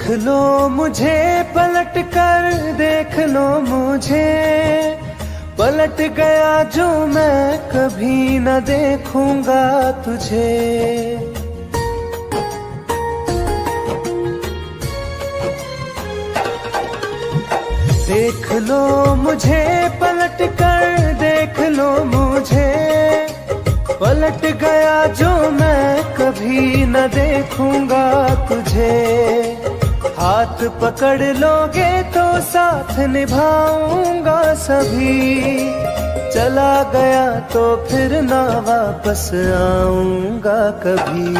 लो मुझे पलट कर, देख लो मुझे, पलट गया जो मैं कभी न देखूंगा तुझे। देख लो मुझे पलट कर, देख लो मुझे, पलट गया जो मैं कभी न देखूंगा तुझे। हाथ पकड़ लोगे तो साथ निभाऊंगा सभी, चला गया तो फिर ना वापस आऊंगा कभी।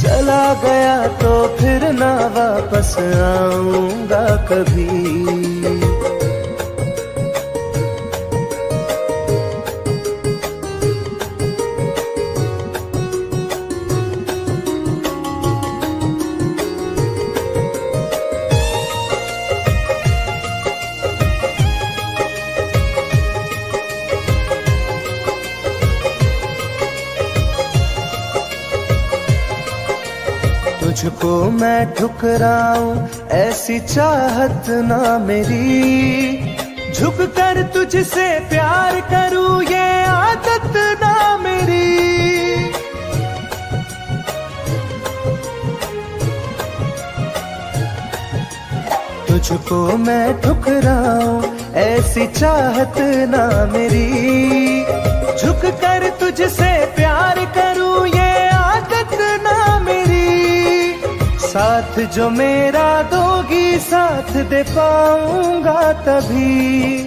चला गया तो फिर ना वापस आऊंगा कभी। तुझको मैं ठुकराऊं ऐसी चाहत ना मेरी, झुक कर तुझसे प्यार करूं ये आदत ना मेरी। तुझको मैं ठुकराऊं ऐसी चाहत ना मेरी, झुक कर तुझसे प्यार करूं ये आदत ना मेरी। साथ जो मेरा दोगी साथ दे पाऊंगा तभी,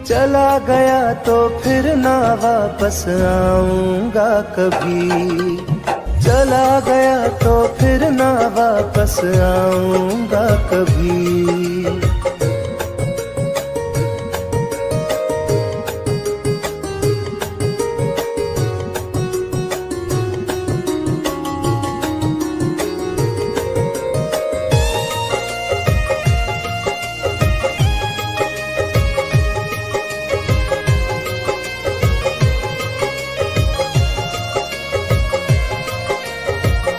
चला गया तो फिर ना वापस आऊंगा कभी। चला गया तो फिर ना वापस आऊंगा कभी।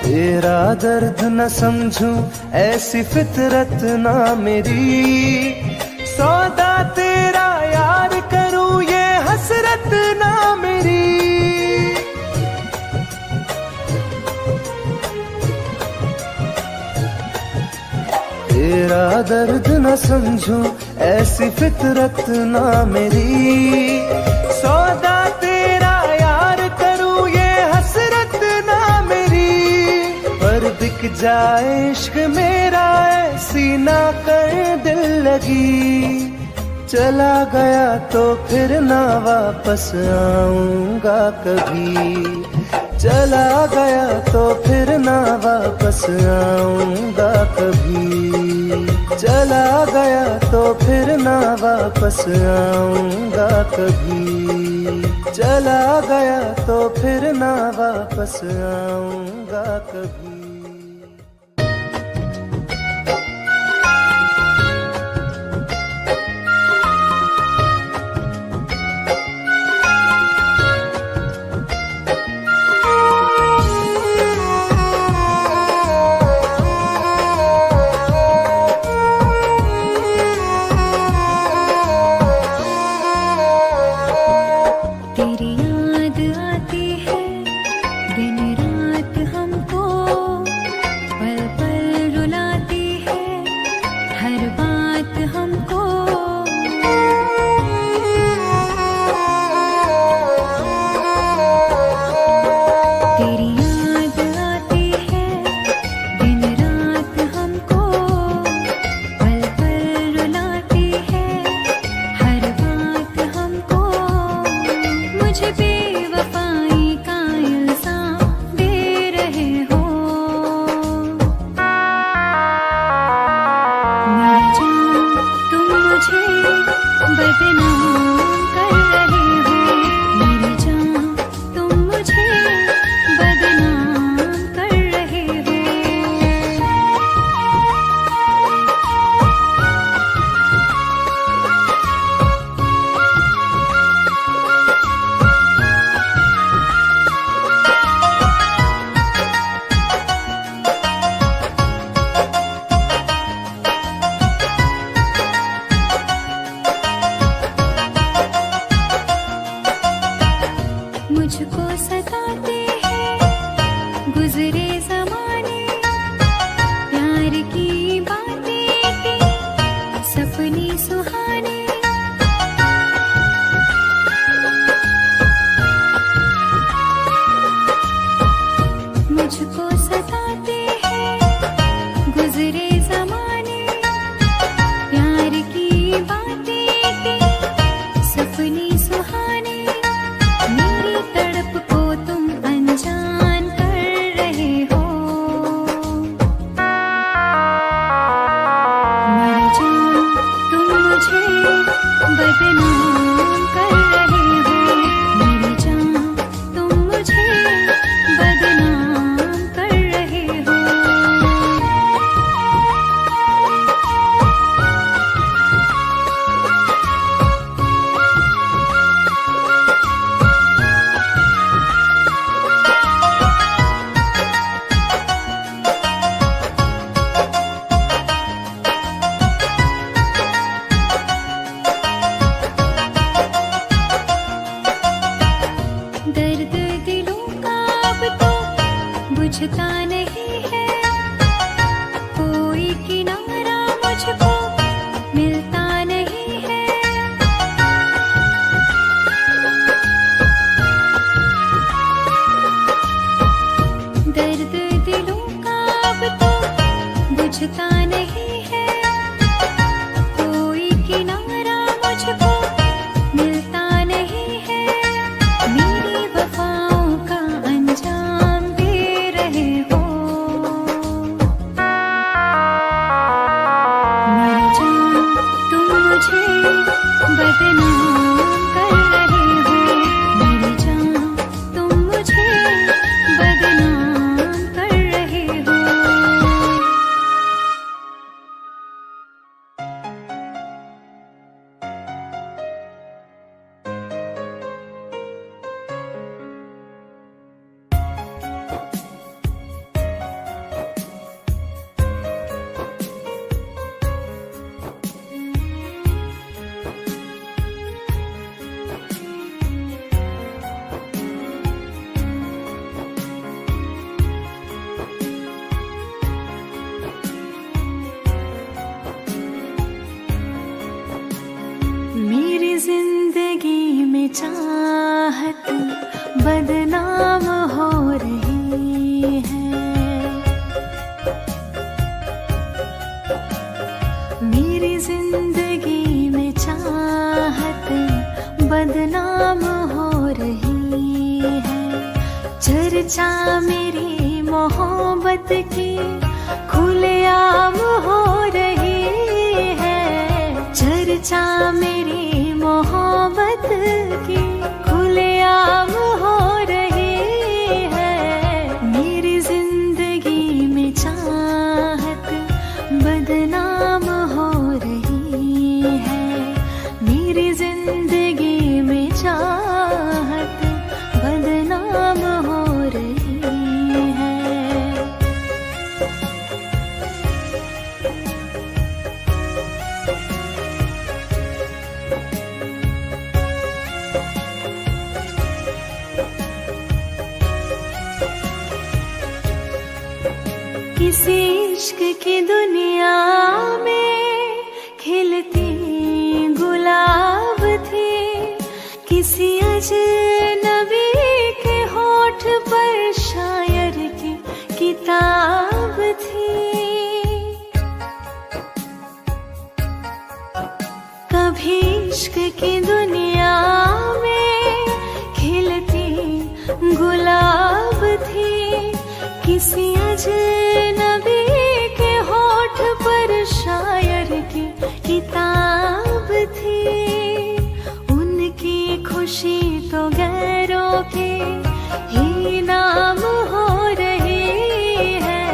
तेरा दर्द न समझूं ऐसी फितरत ना मेरी, सौदा तेरा यार करूं ये हसरत ना मेरी। तेरा दर्द न समझूं ऐसी फितरत ना मेरी, सौदा तेरा यार करूं ये हसरत ना मेरी। पर बिक जाए इश्क मेरा ऐसी ना कर दिल लगी, चला गया तो फिर ना वापस आऊंगा कभी। चला गया तो फिर ना वापस आऊंगा कभी। चला गया तो फिर ना वापस आऊंगा कभी। चला गया तो फिर ना वापस आऊंगा कभी। बदनाम कर रहे हो। मेरी जान तुम मुझे बदनाम कर रहे हो। मेरी जिंदगी में चाहत बदनाम हो रही है। मेरी जिंदगी में चाहत बदनाम हो रही है। चर्चा मेरी मोहब्बत की खुलेआम हो रही है। चर्चा मेरी मोहब्बत की खुलेआम हो रही है। मेरी जिंदगी में चाहत बदनाम हो रही है। मेरी जिंदगी में चाहत बदनाम हो रही है। किसी इश्क की दुनिया में खिलती गुलाब थी। किसी अजनबी के होठ पर शायर की किताब थी। कभी इश्क की दुनिया में खिलती गुलाब थी। किसी अजनबी के होठ पर शायर की किताब थी। उनकी खुशी तो गैरों के ही नाम हो रही है।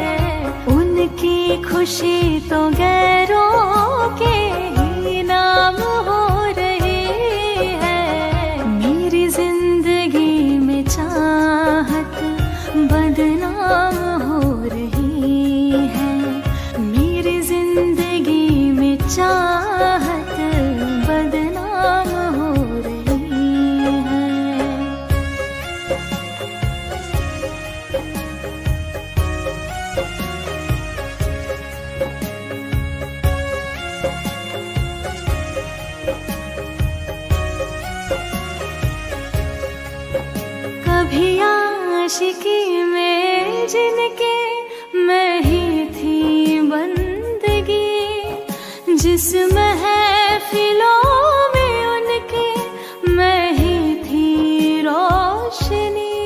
उनकी खुशी तो गैरों के ही नाम हो रही है। मेरी जिंदगी में चाहत बदनाम हो रही है। मेरी जिंदगी में चाहत बदनाम हो रही है। कभी आशिकी में जिनके मैं ही थी बंदगी। जिस महफिलों में उनके मैं ही थी रोशनी।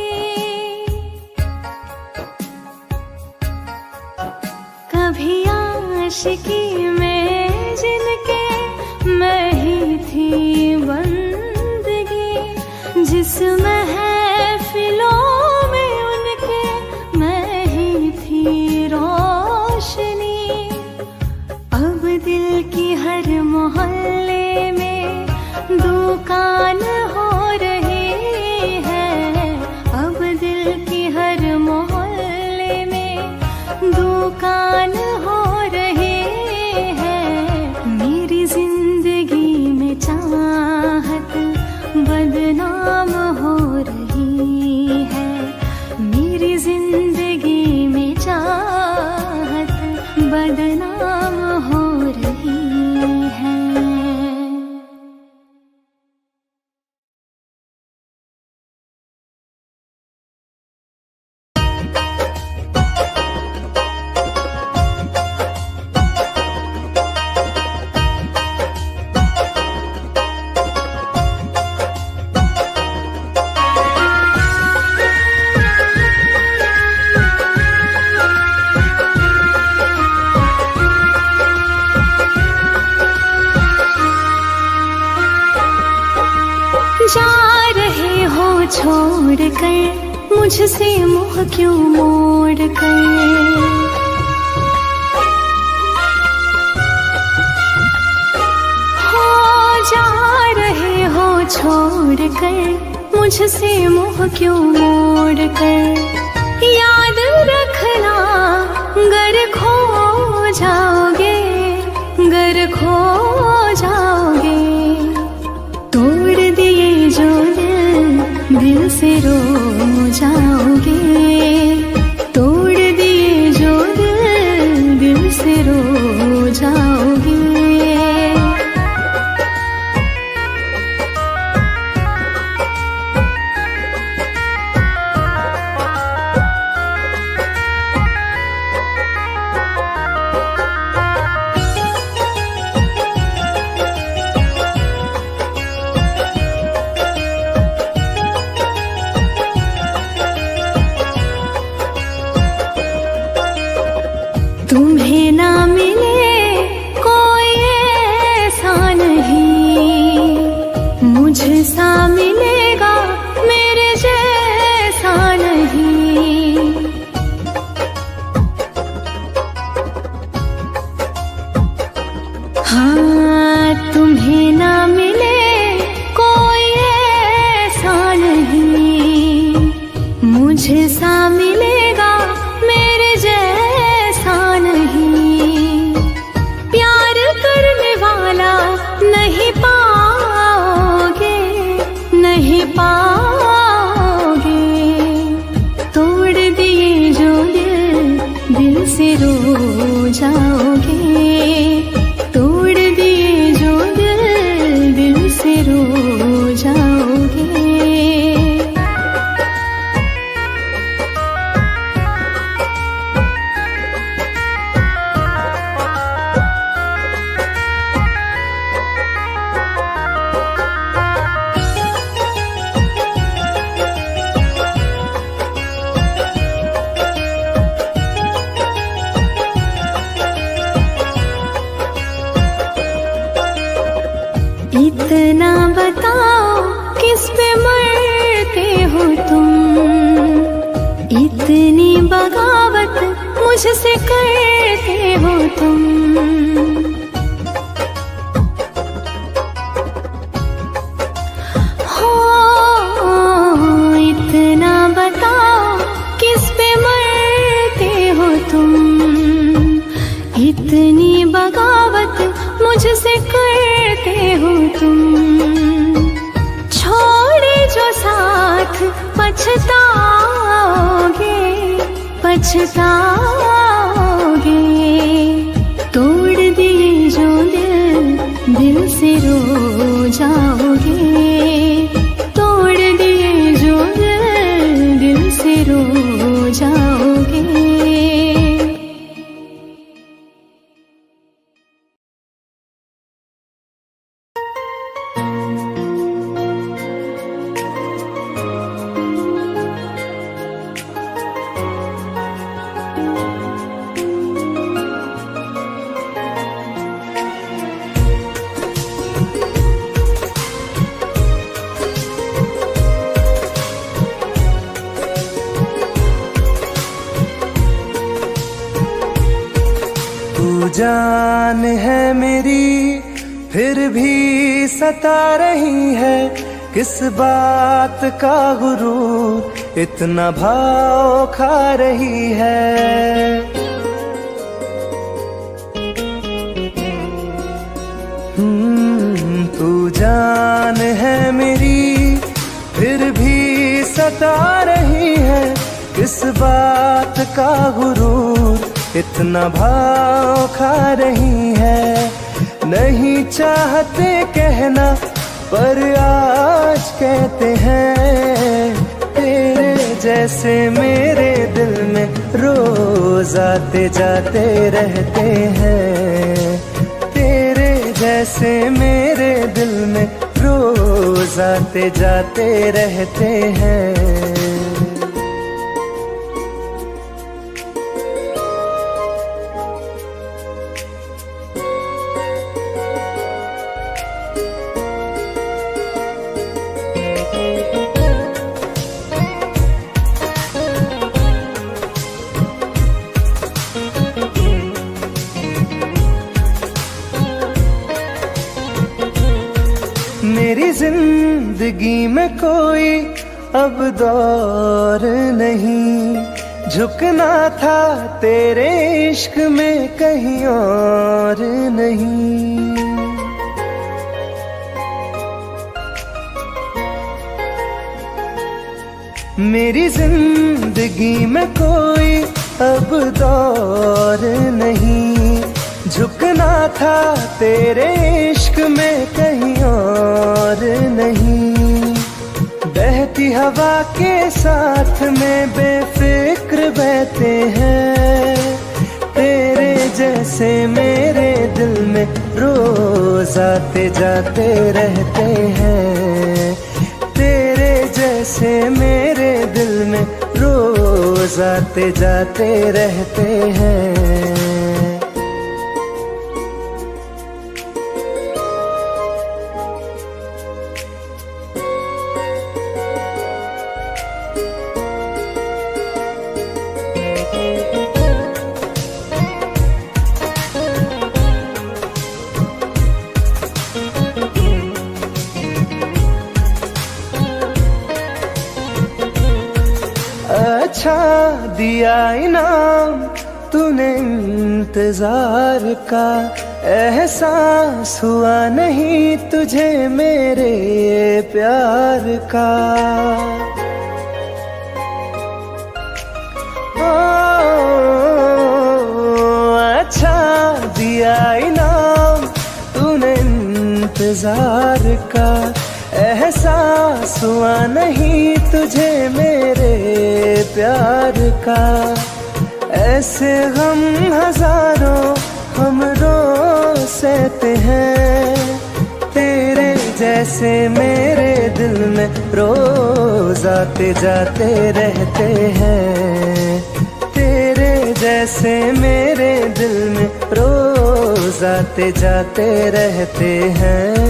कभी आशिकी में जिनके मैं ही थी बंदगी। जिस महफिलों में उनके मैं ही थी रोशनी। अब दिल की हर मोहल्ले में दुकान हो रही है। अब दिल की हर मोहल्ले में दुकान हो रही है। मेरी जिंदगी में चाहत बदनाम हो रही है। मेरी जिंदगी में चाहत बदनाम हो रही है। छोड़ कर मुझसे मुँह क्यों मोड़ कर। जा रहे हो छोड़ कर मुझसे मुँह क्यों मोड़ कर। याद रखना गर खो जाओगे, गर खो जाओगे। तोड़ दिए जो दिल से रो जाओगे। तोड़ दिए जो दिल से रो जाओगे। तुम्हें ना मिले कोई ऐसा नहीं, मुझसा मिलेगा मेरे जैसा नहीं। हाँ तुम्हें ना मिले कोई ऐसा नहीं, मुझसा मिलेगा मेरे जैसा नहीं। प्यार करने वाला नहीं पाओगे, नहीं पाओगे। तोड़ दिए जो दिल से रो जाओगे। तोड़ दिए जो दिल से रो जाओगे। इतना बताओ किस पे मरते हो तुम, इतनी बगावत मुझसे करते हो तुम। हो इतना बताओ किस पे मरते हो तुम, इतनी बगावत मुझसे करते हो तुम। छोड़े जो साथ पछताओगे, पछताओगे। तोड़ दिए जो दिल से रो जाओगे। तोड़ दिए जो दिल से रो जाओगे। जान है मेरी फिर भी सता रही है, किस बात का गुरूर इतना भाव खा रही है। तू जान है मेरी फिर भी सता रही है, किस बात का गुरूर इतना भाव खा रही है। नहीं चाहते कहना पर आज कहते हैं, तेरे जैसे मेरे दिल में रोज आते जाते रहते हैं। तेरे जैसे मेरे दिल में रोज आते जाते रहते हैं। मेरी जिंदगी में कोई अब दौर नहीं, झुकना था तेरे इश्क में कहीं और नहीं। मेरी जिंदगी में कोई अब दौर नहीं, झुकना था तेरे इश्क में कहीं और नहीं। बहती हवा के साथ में बेफिक्र बहते हैं, तेरे जैसे मेरे दिल में रोज आते जाते रहते हैं। तेरे जैसे मेरे दिल में रोज आते जाते रहते हैं। अच्छा दिया इनाम तूने इंतजार का, एहसास हुआ नहीं तुझे मेरे प्यार का। ओ, अच्छा दिया इनाम तूने इंतजार का, एहसास हुआ नहीं तुझे मेरे प्यार का। ऐसे गम हजारों हम रोज सहते हैं, तेरे जैसे मेरे दिल में रोज आते जाते रहते हैं। तेरे जैसे मेरे दिल में रोज आते जाते रहते हैं।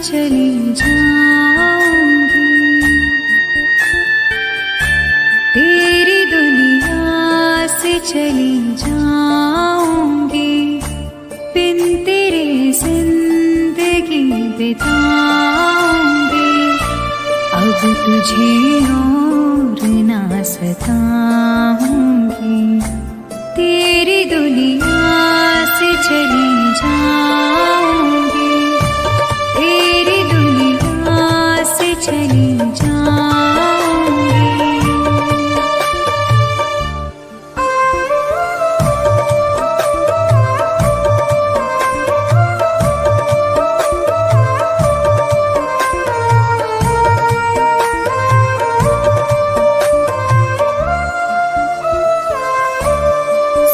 चली जाऊंगी, तेरी दुनिया से चली जाऊंगी, बिन तेरे जिंदगी बिताऊंगी। अब तुझे और ना सताऊंगी, तेरी दुनिया से चली जाऊंगी, तेरी दुनिया से चली जाऊंगी।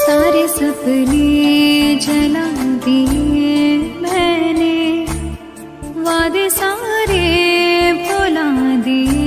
सारे सपने जला दिए मैंने, वादे सारे भुला दिए।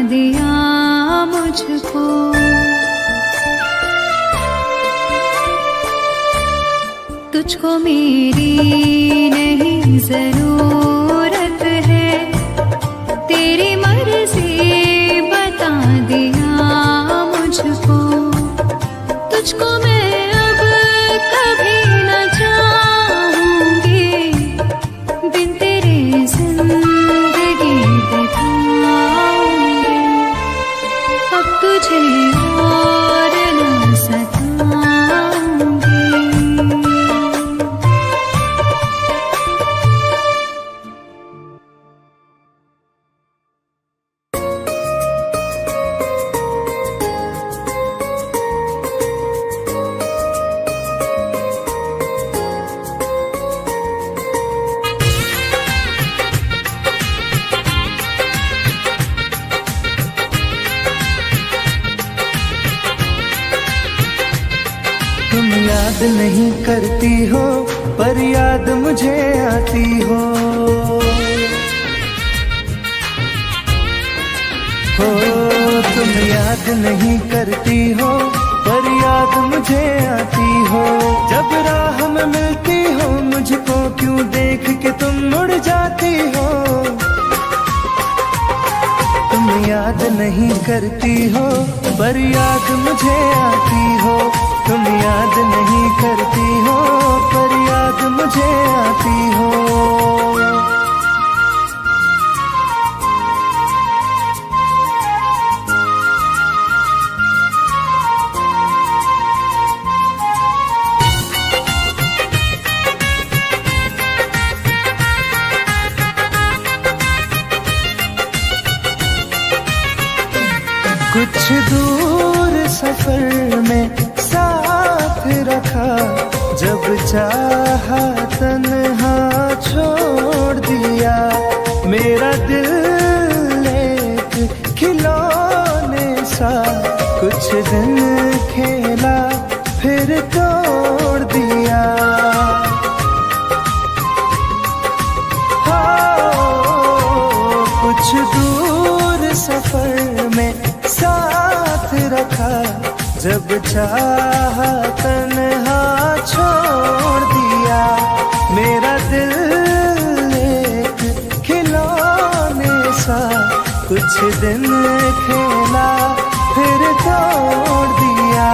दिया मुझको। तुझको मेरी नहीं जरूरत है, तेरी मर्जी बता दिया मुझको। तुझको मैं अब कभी न चाहूंगी, बिन तेरे जिंदगी बिताऊंगी। अब तुझे और न सताऊंगी। तुम याद नहीं करती हो पर याद मुझे आती हो। तुम याद नहीं करती हो पर याद मुझे आती हो। जब राह में मिलती हो मुझको क्यों देख के तुम मुड़ जाती हो। तुम याद नहीं करती हो पर याद मुझे आती हो। तुम याद नहीं करती हो पर याद मुझे आती हो। कुछ दूर सफर में साथ रखा, जब चाहा तन्हा छोड़ दिया। मेरा दिल एक खिलौने सा कुछ दिन खेला फिर तोड़ दिया। कुछ दूर सफर में साथ रखा, जब चाहा तन्हा छोड़ दिया। मेरा दिल एक खिलौने सा कुछ दिन खेला फिर तोड़ दिया।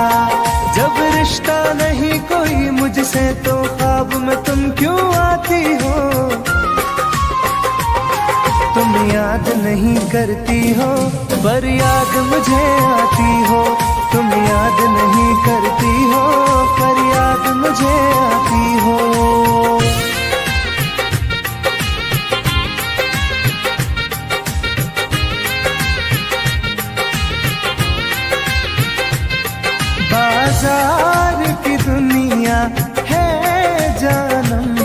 जब रिश्ता नहीं कोई मुझसे तो ख्वाब में तुम क्यों आती हो। तुम याद नहीं करती हो पर याद मुझे आती हो। तुम याद नहीं करती हो पर याद मुझे आती हो। बाजार की दुनिया है जानम,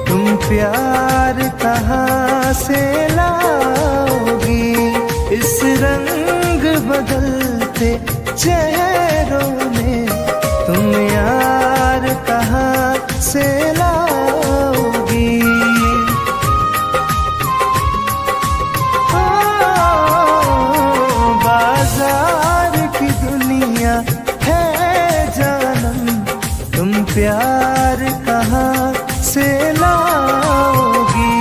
तुम प्यार कहाँ से लाओगी। इस रंग बदलते चेहरों में तुम यार कहाँ से लाओगी। बाजार की दुनिया है जानम, तुम प्यार कहाँ से लाओगी।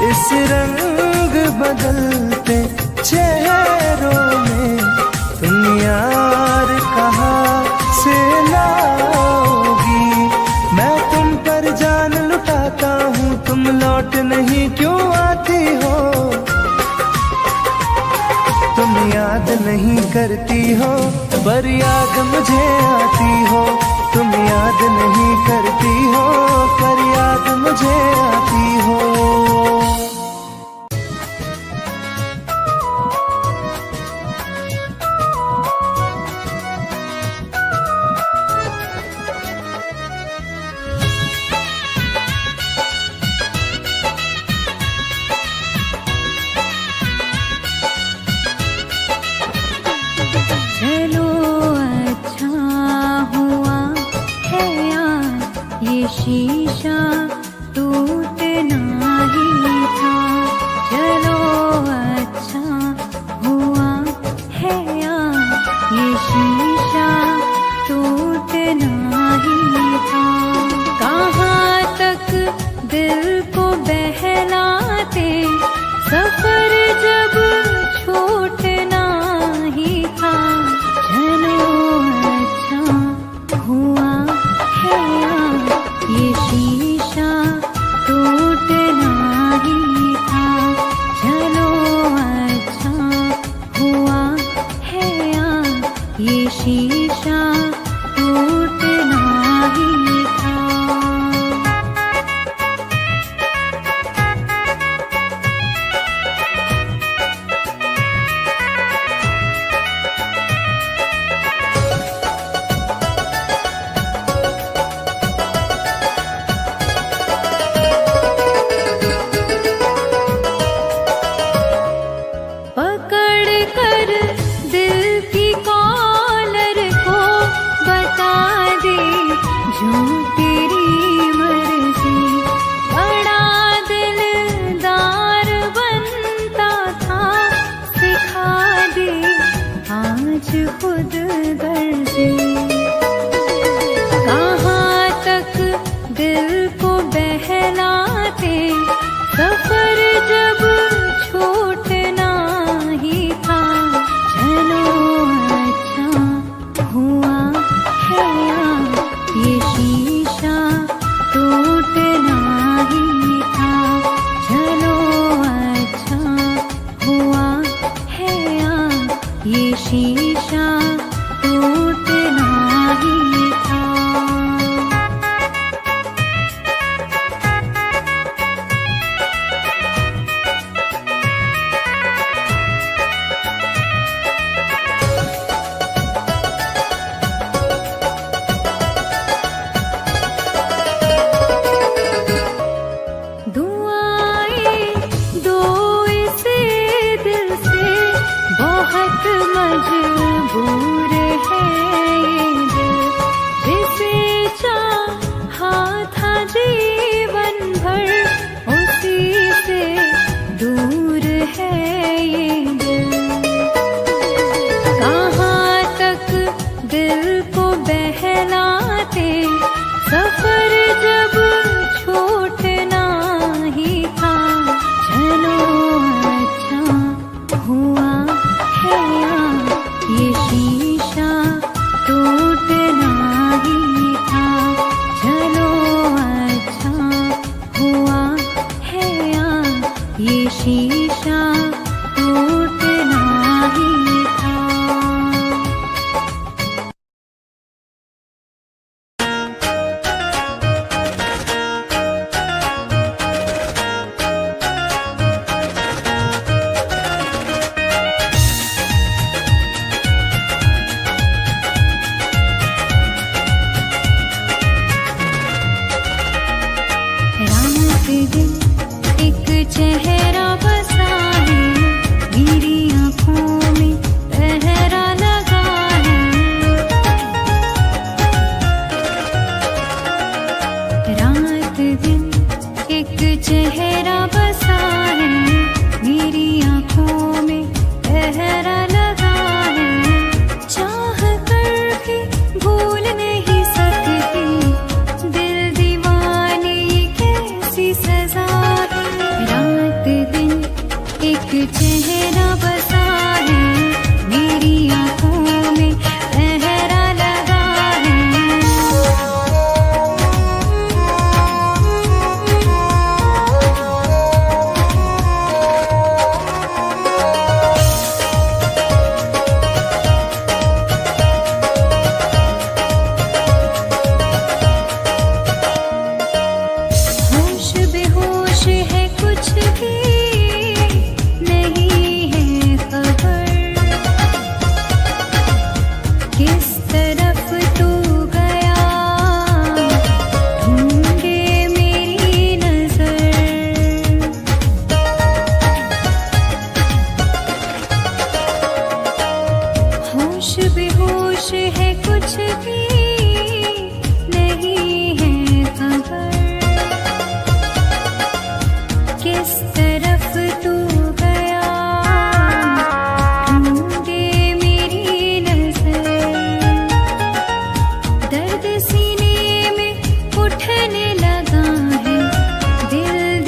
इस रंग बदलते चेहरों में तुम यार कहाँ से लाओगी। मैं तुम पर जान लुटाता हूँ, तुम लौट नहीं क्यों आती हो। तुम याद नहीं करती हो पर याद मुझे आती हो। तुम याद नहीं करती हो पर याद मुझे आती हो। चलो अच्छा हुआ है यार ये शीशा तू को बहलाते, सफर जब छूटना ही था। चलो अच्छा हुआ है ये शीशा टूटना ही था। चलो अच्छा हुआ है ये शीशा टूटना ही था। पकड़ कर दिल की कॉलर को बता दे जो तेरी मर्जी। बड़ा दिलदार बनता था, सिखा दे आज खुद गर्जी। कहाँ तक दिल को बहलाते, सफर जब छूटना ही था। चलो अच्छा हुआ है ये शीशा टूटना ही था। चलो अच्छा हुआ है ये शीशा टूटना ही था। दुआएं दो इस दिल से, बहुत मजबूर है ये दिल। जिसे चाहा था जीवन भर, उसी से दूर है ये दिल। कहाँ तक दिल को बहलाते, सफर जब छूटना ही था। चलो अच्छा हुआ है ये शीशा टूटना ही था। चलो अच्छा हुआ है ये शीशा टूटना ही था। रात दिन एक चेहरा बसा है, मेरी आँखों में पहरा लगा है। रात दिन एक चेहरा बसा है, मेरी आँखों में पहरा लगा है। चाह कर भी भूल नहीं सकती, दिल दीवाने कैसी सजा है। रात दिन एक चेहरा बसा है, मेरी आँखों में पहरा लगा है। होश बेहोश है, कुछ भी नहीं है खबर। किस तरफ तू गया, ढूंढे मेरी नजर। होश बेहोश है, कुछ भी नहीं है खबर। किस तरफ तू गया, ढूंढे मेरी नजर। दर्द सीने में उठने लगा है, दिल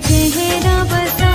चेहरा बसा